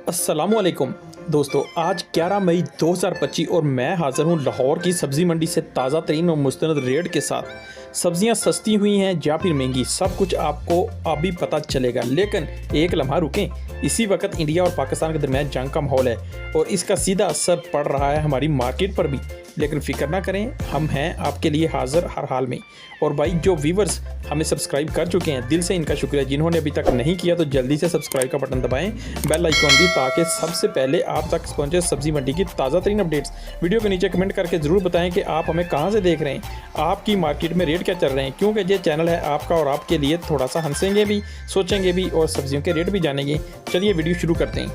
अस्सलामुअलैकुम दोस्तों, आज 11 मई 2025 और मैं हाज़िर हूँ लाहौर की सब्ज़ी मंडी से ताज़ा तरीन और मुस्तनद रेट के साथ। सब्ज़ियाँ सस्ती हुई हैं या फिर महंगी, सब कुछ आपको अभी पता चलेगा, लेकिन एक लम्हा रुकें। इसी वक्त इंडिया और पाकिस्तान के दरमियान जंग का माहौल है और इसका सीधा असर पड़ रहा है हमारी मार्केट पर भी, लेकिन फ़िक्र ना करें, हम हैं आपके लिए हाज़िर हर हाल में। और भाई जो व्यूवर्स हमें सब्सक्राइब कर चुके हैं, दिल से इनका शुक्रिया। जिन्होंने अभी तक नहीं किया तो जल्दी से सब्सक्राइब का बटन दबाएं, बेल आइकॉन भी, ताकि सबसे पहले आप तक पहुंचे सब्जी मंडी की ताज़ा तरीन अपडेट्स। वीडियो के नीचे कमेंट करके ज़रूर बताएं कि आप हमें कहां से देख रहे हैं, आपकी मार्केट में रेट क्या चल रहे हैं, क्योंकि ये चैनल है आपका और आपके लिए। थोड़ा सा हंसेंगे भी, सोचेंगे भी और सब्जियों के रेट भी जानेंगे। चलिए वीडियो शुरू करते हैं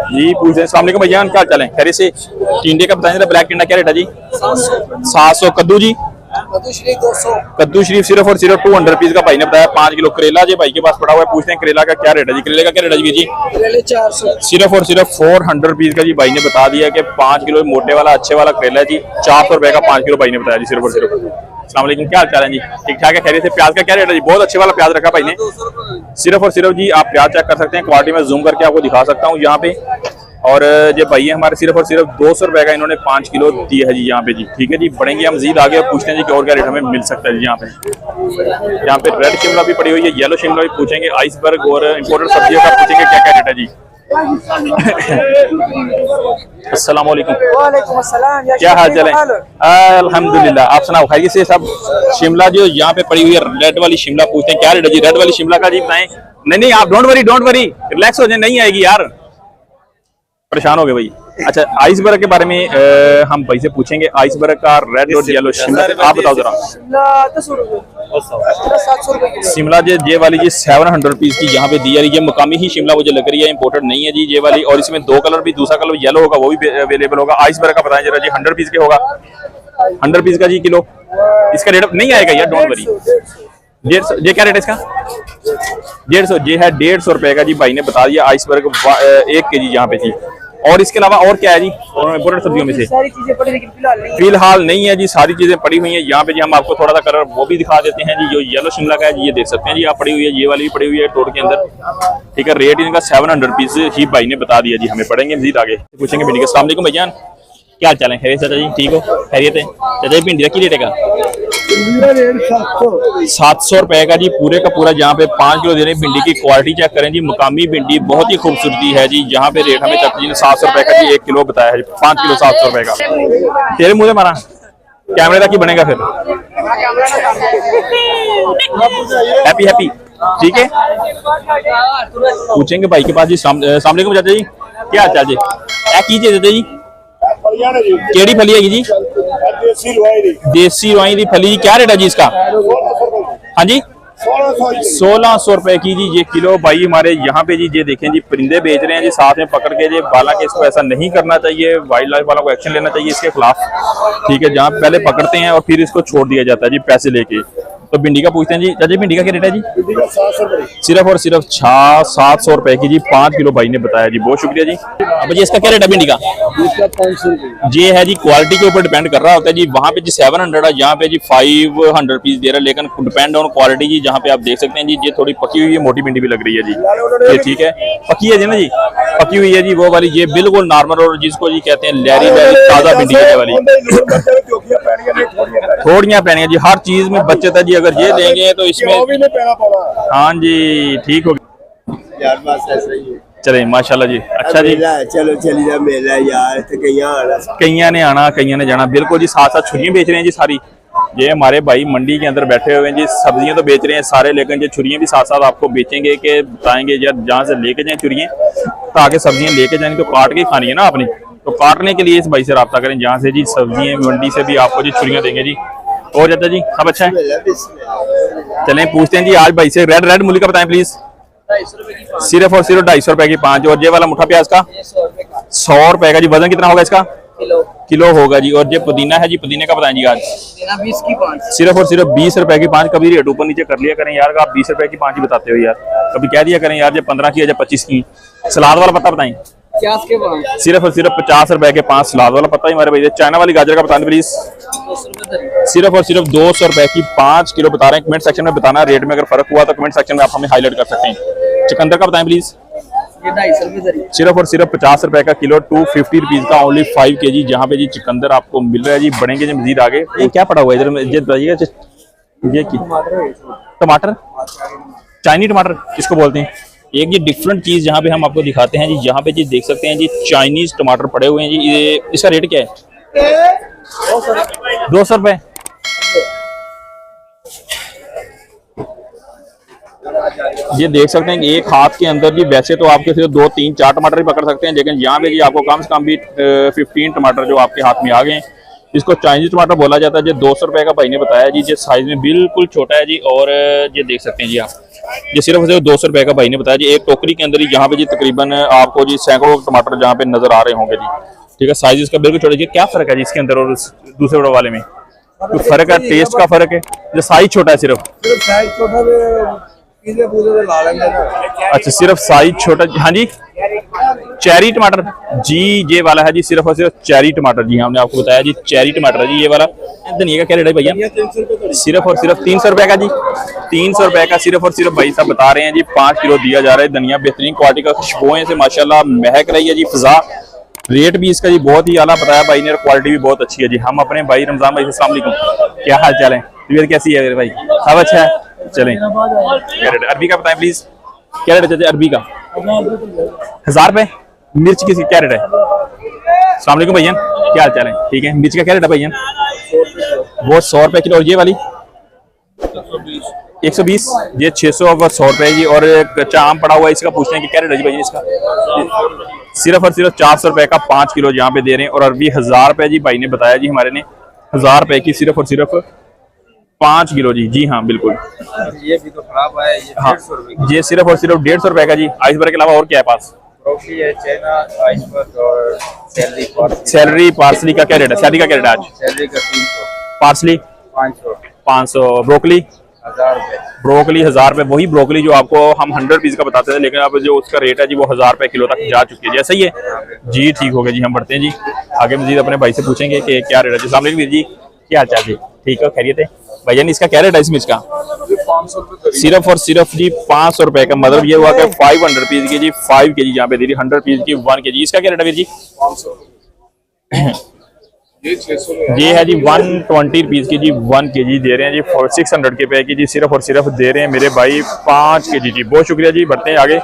जी। पूछे अस्सलाम वालेकुम भैया, क्या चलें खैर से? टिंडे का बताएं, ब्लैक टिंडा क्या रेट है जी? 700। कद्दू जी? कद्दू शरीफ 200। कद्दू शरीफ सिर्फ और सिर्फ 200 रुपीज का भाई ने बताया। 5 किलो करेला जी भाई के पास पड़ा हुआ है, पूछते हैं करेला का क्या रेट है जी? करेले का क्या रेट है जी? करेले 400। सिर्फ और सिर्फ 400 रुपीज का जी भाई ने बता दिया कि 5 किलो मोटे वाला अच्छे वाला करेला है जी 400 रुपए का 5 किलो भाई ने बताया जी सिर्फ और सिर्फ। अस्सलाम वालेकुम, क्या हाल चाल है जी? ठीक ठाक है खैरियत से? प्याज का क्या रेट है जी? बहुत अच्छे वाला प्याज रखा भाई ने। सिर्फ और सिर्फ जी आप प्याज चेक कर सकते हैं, क्वालिटी में जूम करके आपको दिखा सकता हूँ यहाँ पे। और ये भाई हमारे सिर्फ और सिर्फ 200 रुपए का इन्होंने 5 किलो दिया है जी यहाँ पे जी। ठीक है जी, बढ़ेंगे हम मजीद आगे और पूछते हैं जी कि और क्या रेट हमें मिल सकता है जी। यहाँ पे रेड शिमला भी पड़ी हुई है, येलो शिमला भी पूछेंगे, आइसबर्ग और इम्पोर्टेड सब्जियों का पूछेंगे क्या क्या रेट है जी। अस्सलाम वालेकुम। वालेकुम अस्सलाम। क्या हाल चाल है? अल्हम्दुलिल्लाह, आप सुनाओ खैरियत से सब? शिमला जो यहाँ पे पड़ी हुई है रेड वाली शिमला पूछते हैं क्या रेट है जी? रेड वाली शिमला का जी बताएं। नहीं आप डोंट वरी रिलैक्स हो जाए, नहीं आएगी यार, परेशान हो गए भाई। अच्छा, आइसबर्ग के बारे में हम भाई से पूछेंगे, आइसबर्ग का रेड और येलो शिमला आप बताओ जरा। शिमला ये वाली जी 700 रुपीज की यहाँ पे दी जा रही है, मुकामी ही शिमला मुझे लग रही है, इंपोर्टेड नहीं है जी ये वाली। और इसमें 2 कलर भी, दूसरा कलर येलो होगा वो भी अवेलेबल होगा। आइसबर्ग का बताएं जरा जी, 100 रुपीज के होगा, 100 रुपीज का जी किलो। इसका रेट नहीं आएगा यार, डोंट वरी। 150 ये क्या रेट है इसका? 150 ये है 150 रुपए का जी भाई ने बता दिया। आइसबर्ग 1 केजी यहाँ पे जी। और इसके अलावा और क्या है जी इम्पोर्टेंट सब्जियों में से? सारी चीजें पड़ी लेकिन फिलहाल नहीं है जी, सारी चीजें पड़ी हुई हैं यहाँ पे जी। हम आपको थोड़ा सा कलर वो भी दिखा देते हैं जी। जो येलो शिमला का है जी, ये देख सकते हैं जी आप, पड़ी हुई है, ये वाली भी पड़ी हुई है टोट के अंदर। ठीक है, रेट इनका 700 रुपीज ही भाई ने बता दिया जी हमें। पढ़ेंगे मजीद आगे, पूछेंगे भिंडी का। अस्सलाम वालेकुम भैया, क्या हाल चाल है? खैरियत चाचा जी? ठीक हो? खैरियत है चाचा जी? भिंडी का की रेट है? 700 रुपए का जी पूरे का पूरा। यहाँ पे 5 किलो दे रहे हैं। भिंडी की क्वालिटी चेक करें जी, मुकामी भिंडी बहुत ही खूबसूरती है जी। यहाँ पे रेट हमें चाचा जी ने 700 रुपए का जी 1 किलो बताया है, 5 किलो 700 रुपए का। तेरे मुँह से मारा कैमरे का की बनेगा फिर? हैप्पी ठीक है। पूछेंगे भाई के पास जी। अस्सलाम वालेकुम चाचा जी, क्या हाल चाल जी? क्या कीजिए चाचा जी? केड़ी फली है जी? देसी रुआई दी फली जी, क्या रेट है जी इसका? हाँ जी, 1600 रुपए की जी ये किलो। भाई हमारे यहाँ पे जी ये देखें जी, परिंदे बेच रहे हैं जी साथ में पकड़ के जी। हालांकि इसको ऐसा नहीं करना चाहिए, वाइल्ड लाइफ वालों को एक्शन लेना चाहिए इसके खिलाफ। ठीक है, जहाँ पहले पकड़ते हैं और फिर इसको छोड़ दिया जाता है जी पैसे लेके। तो भिंडी का पूछते हैं जी चाचा, भिंडी का क्या रेट है जी? सिर्फ और सिर्फ 700 रुपए की जी 5 किलो भाई ने बताया जी। बहुत शुक्रिया जी। अब जी इसका क्या रेट है भिंडी का? ये है जी, क्वालिटी के ऊपर डिपेंड कर रहा होता है जी। वहाँ पे जी 700 है, यहाँ पे जी 500 रुपीज दे रहा है, लेकिन डिपेंड ऑन क्वालिटी जी। जहाँ पे आप देख सकते हैं जी, ये थोड़ी पकी हुई है, मोटी भिंडी भी लग रही है जी ये। ठीक है, पकी है जी ना जी, पकी हुई है जी वो वाली। ये बिल्कुल नॉर्मल और जिसको जी कहते हैं लहरी ताजा भिंडी वाली। थोड़ियां पैनियां जी, हर चीज में बचत है जी। अगर ये लेंगे तो इसमें हाँ जी ठीक हो गया। चले माशाल्लाह जी। अच्छा जी, चलो चली जा मेला यार, तो कईया ने आना कईया ने जाना। बिल्कुल जी, साथ साथ छुरियां बेच रहे हैं जी सारी। ये हमारे भाई मंडी के अंदर बैठे हुए हैं जी, सब्जियां तो बेच रहे हैं सारे, लेकिन ये छुरियां भी साथ साथ आपको बेचेंगे कि बताएंगे यार जहाँ से लेके जाए छुरियां, ताकि सब्जियां लेके जाएंगे तो काट के खानी है ना आपने। तो काटने के लिए इस भाई से रब्ता करें, जहाँ से जी सब्जियां मंडी से भी आपको जी छुरियां देंगे जी। और चाचा जी सब अच्छा है? चलें पूछते हैं जी आज भाई से। रेड मूली का बताएं प्लीज। सिर्फ और सिर्फ 250 रुपए की 5। और ये वाला मुठा प्याज का 100 रुपए का जी। वजन कितना होगा इसका? किलो होगा जी। और ये पुदीना है जी, पुदीने का बताएं जी आज? 20 की 5। सिर्फ और सिर्फ 20 रुपए की 5। कभी रेट ऊपर नीचे कर लिया करें यार, आप 20 रुपए की 5 ही बताते हो यार। कभी कह दिया करें यार ये 15 की या 25 की। सलाद वाला पत्ता बताएं? 50 के 5। सिर्फ और सिर्फ 50 रुपए के 5 सलाद वाला पत्ता ही हमारे भाई। चाइना वाली गाजर का बताएं प्लीज? सिर्फ और सिर्फ 200 रुपए की 5 किलो बता रहे हैं। कमेंट सेक्शन में बताना, रेट में अगर फर्क हुआ तो कमेंट सेक्शन में आप हमें हाईलाइट कर सकते हैं। चुकंदर का बताएं प्लीज? ये 250 रुपए दरी। सिर्फ और सिर्फ 50 रुपए का किलो, 250 रुपीज का ओनली 5 kg। जहाँ पे जी चुकंदर आपको मिल रहा है जी। बढ़ेंगे जी मजीद आगे। ये क्या पड़ा हुआ है इधर, ये बताइएगा। ये की टमाटर, चाइनी टमाटर किसको बोलते हैं। एक ये डिफरेंट चीज जहाँ पे हम आपको दिखाते हैं जी। यहाँ पे जी देख सकते हैं जी चाइनीज टमाटर पड़े हुए हैं जी। ये इसका रेट क्या है? 200 रुपए। ये देख सकते हैं कि एक हाथ के अंदर जी वैसे तो आपके सिर्फ 2 3 4 टमाटर ही पकड़ सकते हैं, लेकिन यहाँ पे जी आपको कम से कम भी 15 टमाटर जो आपके हाथ में आ गए हैं। इसको चाइनीज टमाटर बोला जाता है जी। 200 रुपए का भाई ने बताया जी। ये साइज में बिल्कुल छोटा है जी। और ये देख सकते हैं जी आप, ये सिर्फ 200 रुपए का भाई ने बताया जी। एक टोकरी के अंदर ही यहाँ पे जी तकरीबन आपको जी सैकड़ों टमाटर जहाँ पे नजर आ रहे होंगे जी। ठीक है, साइज इसका बिल्कुल छोटा। क्या फर्क है जी इसके अंदर और दूसरे बड़े वाले में? तो फर्क है, टेस्ट का फर्क है। जो साइज छोटा है सिर्फ अच्छा, सिर्फ साइज छोटा। हाँ जी, चेरी टमाटर जी ये वाला है जी। सिर्फ और सिर्फ चेरी टमाटर जी, हमने आपको बताया जी चेरी टमाटर है जी। ये वाला धनिया का क्या रेट है भैया? सिर्फ और सिर्फ 300 रुपए का जी। 300 रुपए का सिर्फ और सिर्फ भाई साहब बता रहे हैं जी। 5 किलो दिया जा रहा है। धनिया बेहतरीन क्वालिटी का, खुशबुएं से माशाल्लाह महक रही है जी फिजा। रेट भी इसका जी बहुत ही आला बताया भाई ने, और क्वालिटी भी बहुत अच्छी है जी। हम अपने भाई रमजान भाई से अस्सलाम वालेकुम, क्या हाल चाल है? तबीयत कैसी है मेरे भाई? सब अच्छा है? चलें, क्या रेट अरबी का बताएं प्लीज। क्या रेट है अरबी का? 1000 रुपए। मिर्च की क्या रेट है? अस्सलाम वालेकुम भैया, क्या हाल चाल है? ठीक है। मिर्च का क्या रेट है भैया? वो 100 रुपए किलो। और ये वाली 120। ये 600 और 100 रुपए जी। और कच्चा आम पड़ा हुआ है, इसका पूछते हैं कि क्या रेट है जी भैया इसका? सिर्फ और सिर्फ 400 रुपए का 5 किलो यहाँ पे दे रहे हैं। और अरबी 1000 रुपए जी भाई ने बताया जी हमारे ने। 1000 रुपए की सिर्फ और सिर्फ 5 किलो जी। जी हाँ बिल्कुल। ये भी तो खराब है। ये हाँ, 150 रुपए ये सिर्फ और सिर्फ 150 रुपए का जी। आइसबर्ग के अलावा और क्या है पास? ब्रोकली है, चाइना आइसबर्ग और सैलरी पार्सली का क्या रेट है? सैलरी का क्या रेट है आज? सैलरी का 300, पार्सली 500। ब्रोकली 1000 रुपए। ब्रोकली 1000 रुपए। वही ब्रोकली जो आपको हम 100 पीस का बताते थे, लेकिन अब जो उसका रेट है जी वो 1000 रुपए किलो तक जा चुकी है जी। ऐसा ही है जी। ठीक हो गया जी, हम बढ़ते हैं जी आगे। मजीद अपने भाई से पूछेंगे कि क्या रेट है जी। अस्सलाम वालेकुम वीर जी, क्या हाल चाल जी? ठीक है, खैरियत है भैया? इसका क्या रेट है इस मिर्च का? 500 और सिर्फ जी 500 रुपए का। मतलब ये हुआ कि 500 रुपीज की जी 5 kg यहाँ पे दे रही। 100 पीस की 1 kg। इसका क्या रेट है वीर जी? 500। ये है जी 120 रुपीज की जी 1 kg दे रहे हैं जी। 600 के पे की जी सिर्फ और सिर्फ दे रहे हैं मेरे भाई 5 kg जी। बहुत शुक्रिया जी। बढ़ते हैं आगे।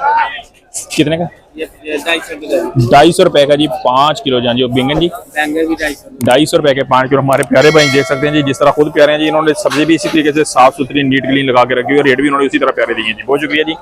कितने का? 250 रुपए का जी 5 किलो जान जी। बैंगन जी? बैंगन भी 250 रुपए के 5 किलो। हमारे प्यारे भाई देख सकते हैं जी, जिस तरह खुद प्यारे हैं जी। इन्होंने सब्जी भी इसी तरीके से साफ सुथरी नीट क्लीन लगा के रखी है, रेट भी इन्होंने उसी तरह प्यारे दिए जी। बहुत शुक्रिया जी।